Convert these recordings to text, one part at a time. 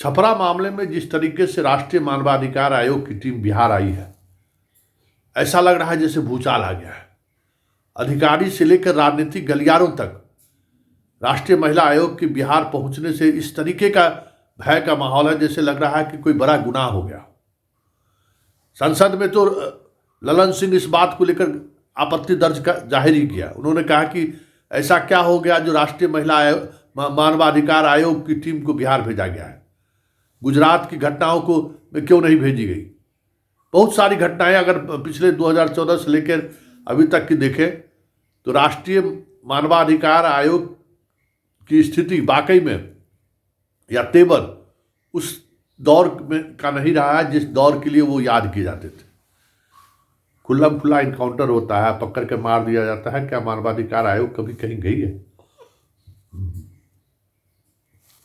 छपरा मामले में जिस तरीके से राष्ट्रीय मानवाधिकार आयोग की टीम बिहार आई है, ऐसा लग रहा है जैसे भूचाल आ गया है। अधिकारी से लेकर राजनीतिक गलियारों तक राष्ट्रीय महिला आयोग के बिहार पहुंचने से इस तरीके का भय का माहौल है जैसे लग रहा है कि कोई बड़ा गुनाह हो गया। संसद में तो ललन सिंह इस बात को लेकर आपत्ति दर्ज जाहिर ही किया। उन्होंने कहा कि ऐसा क्या हो गया जो राष्ट्रीय महिला मानवाधिकार आयोग की टीम को बिहार भेजा गया है। गुजरात की घटनाओं को क्यों नहीं भेजी गई। बहुत सारी घटनाएं अगर पिछले 2014 से लेकर अभी तक की देखें तो राष्ट्रीय मानवाधिकार आयोग की स्थिति वाकई में या तेवर उस दौर में का नहीं रहा है जिस दौर के लिए वो याद किए जाते थे। खुल्लम खुल्ला इनकाउंटर होता है, पकड़ के मार दिया जाता है। क्या मानवाधिकार आयोग कभी कहीं गई है?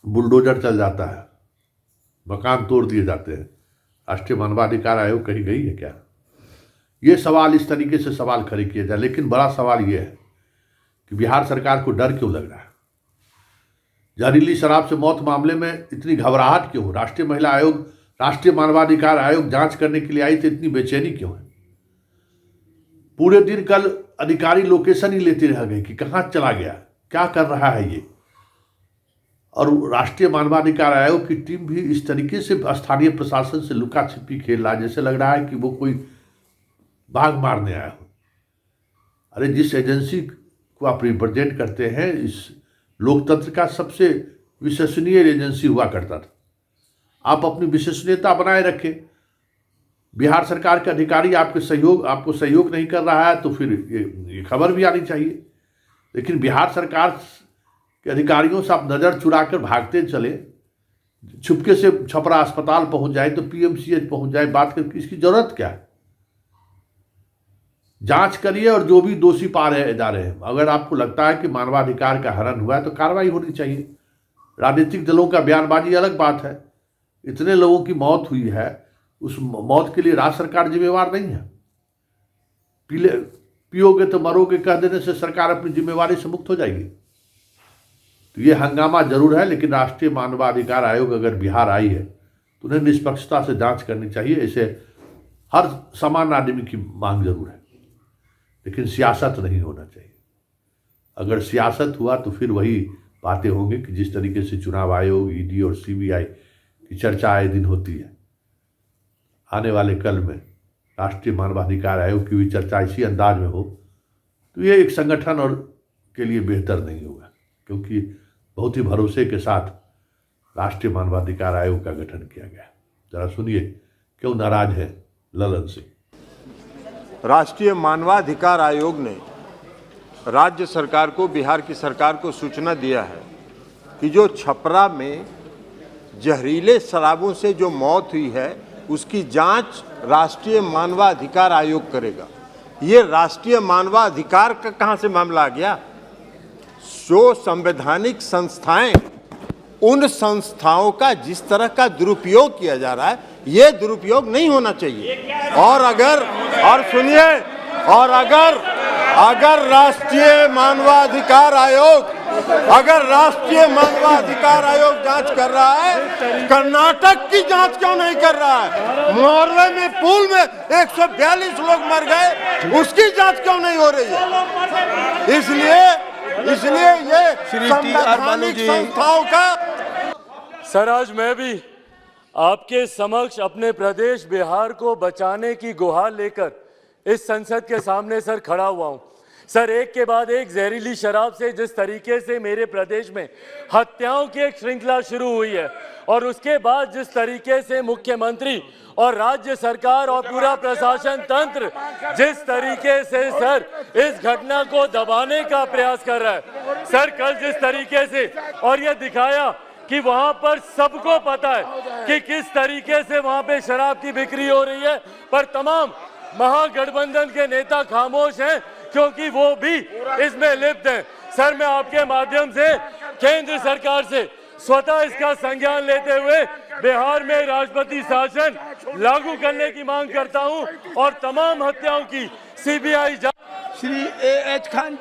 बुलडोजर चल जाता है, मकान तोड़ दिए जाते हैं। राष्ट्रीय मानवाधिकार आयोग कहीं गई है क्या? ये सवाल इस तरीके से सवाल खड़े किए जाए। लेकिन बड़ा सवाल ये है कि बिहार सरकार को डर क्यों लग रहा है? जहरीली शराब से मौत मामले में इतनी घबराहट क्यों? राष्ट्रीय महिला आयोग, राष्ट्रीय मानवाधिकार आयोग जांच करने के लिए आई तो इतनी बेचैनी क्यों है? पूरे दिन कल अधिकारी लोकेशन ही लेते रह गए कि कहाँ चला गया, क्या कर रहा है ये। और राष्ट्रीय मानवाधिकार आयोग की टीम भी इस तरीके से स्थानीय प्रशासन से लुका छिपी खेल रहा है जैसे लग रहा है कि वो कोई बाघ मारने आया हो। अरे जिस एजेंसी को आप रिप्रेजेंट करते हैं, इस लोकतंत्र का सबसे विश्वसनीय एजेंसी हुआ करता था। आप अपनी विश्वसनीयता बनाए रखें। बिहार सरकार के अधिकारी आपको सहयोग नहीं कर रहा है तो फिर ये खबर भी आनी चाहिए। लेकिन बिहार सरकार के अधिकारियों से आप नज़र चुराकर भागते चले, छुपके से छपरा अस्पताल पहुंच जाए तो पीएमसीएच पहुंच जाए, बात करके इसकी जरूरत क्या है? जांच करिए और जो भी दोषी पाए जा रहे हैं, अगर आपको लगता है कि मानवाधिकार का हनन हुआ है तो कार्रवाई होनी चाहिए। राजनीतिक दलों का बयानबाजी अलग बात है। इतने लोगों की मौत हुई है, उस मौत के लिए राज्य सरकार जिम्मेवार नहीं है। पियोगे तो मरोगे कह देने से सरकार अपनी जिम्मेवारी से मुक्त हो जाएगी। तो ये हंगामा जरूर है, लेकिन राष्ट्रीय मानवाधिकार आयोग अगर बिहार आई है तो उन्हें निष्पक्षता से जांच करनी चाहिए। इसे हर सामान्य आदमी की मांग जरूर है, लेकिन सियासत नहीं होना चाहिए। अगर सियासत हुआ तो फिर वही बातें होंगी कि जिस तरीके से चुनाव आयोग, ईडी और सीबीआई की चर्चा आए दिन होती है। आने वाले कल में राष्ट्रीय मानवाधिकार आयोग की भी चर्चा इसी अंदाज में हो तो ये एक संगठन और के लिए बेहतर नहीं होगा, क्योंकि बहुत ही भरोसे के साथ राष्ट्रीय मानवाधिकार आयोग का गठन किया गया। जरा सुनिए क्यों नाराज है ललन सिंह। राष्ट्रीय मानवाधिकार आयोग ने राज्य सरकार को, बिहार की सरकार को सूचना दिया है कि जो छपरा में जहरीले शराबों से जो मौत हुई है उसकी जांच राष्ट्रीय मानवाधिकार आयोग करेगा। ये राष्ट्रीय मानवाधिकार का कहां से मामला आ गया? जो संवैधानिक संस्थाएं, उन संस्थाओं का जिस तरह का दुरुपयोग किया जा रहा है, ये दुरुपयोग नहीं होना चाहिए। और अगर राष्ट्रीय मानवाधिकार आयोग जांच कर रहा है, कर्नाटक की जांच क्यों नहीं कर रहा है? नॉर्वे में पूल में 142 लोग मर गए, उसकी जांच क्यों नहीं हो रही है? इसलिए ये संवैधानिक संस्थाओं का। सर, आज मैं भी आपके समक्ष अपने प्रदेश बिहार को बचाने की गुहार लेकर इस संसद के सामने सर खड़ा हुआ हूं। सर, एक के बाद एक जहरीली शराब से जिस तरीके से मेरे प्रदेश में हत्याओं की एक श्रृंखला शुरू हुई है और उसके बाद जिस तरीके से मुख्यमंत्री और राज्य सरकार और पूरा प्रशासन तंत्र जिस तरीके से सर इस घटना को दबाने का प्रयास कर रहा है, सर कल जिस तरीके से और यह दिखाया कि वहां पर सबको पता है कि किस तरीके से वहां पे शराब की बिक्री हो रही है, पर तमाम महागठबंधन के नेता खामोश हैं क्योंकि वो भी इसमें लिप्त हैं। सर, मैं आपके माध्यम से केंद्र सरकार से स्वतः इसका संज्ञान लेते हुए बिहार में राष्ट्रपति शासन लागू करने की मांग करता हूं और तमाम हत्याओं की सीबीआई जांच। श्री ए.एच. खान